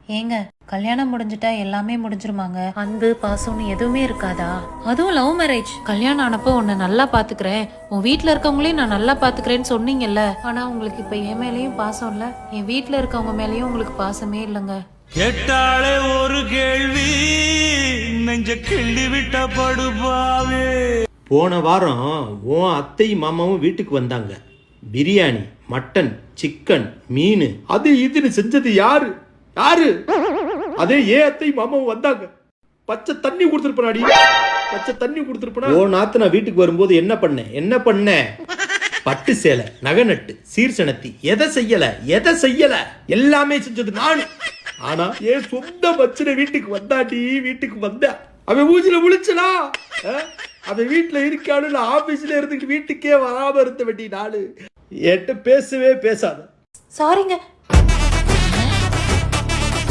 ஏங்க, கல்யாணம் முடிஞ்சிட்டா எல்லாமே முடிஞ்சிருமாங்க? அன்பு பாசம்னு எதுவுமே இருக்காதா? அதுவும் லவ் மேரேஜ். கல்யாணம் ஆனப்போ உன்னை நல்லா பாத்துக்கிறேன், உன் வீட்டுல இருக்கவங்களையும் நான் நல்லா பாத்துக்கிறேன்னு சொன்னீங்கல்ல. ஆனா உங்களுக்கு இப்ப என் மேலயும் பாசம் இல்ல, என் வீட்டுல இருக்கவங்க மேலயும் உங்களுக்கு பாசமே இல்லைங்க. கேட்டாலே ஒரு கேள்வி, நெஞ்ச கிள்ளி விட்ட படுபாவே. போன வாரம் உன் அத்தை மாமாவும் வீட்டுக்கு வந்தாங்க. பிரியாணி, மட்டன், சிக்கன், மீன் அது இதுன்னு செஞ்சது யாரு யாரு? அதே ஏன் அத்தை மாமாவும் வந்தாங்க. பச்சை தண்ணி கொடுத்துருப்பனாடி, பச்சை தண்ணி கொடுத்துருப்பனா. ஓ நாத்து நான் வீட்டுக்கு வரும்போது என்ன பண்ண பட்டு சேலை, நகை நட்டு, சீர்சனத்தி, எதை செய்யல எல்லாமே செஞ்சது நான். ஆனா ஏன் சொந்த மச்சனை வீட்டுக்கு வந்தாடி, வீட்டுக்கு வந்தா அவன் மூஞ்சில முழிச்சனா? அவன் வீட்டுல இருக்கானு ஆபீஸ்ல இருந்துட்டு வீட்டுக்கே வராம இருந்த வேண்டி நாளு. என்கிட்ட பேசவே பேசாத. சாரிங்க,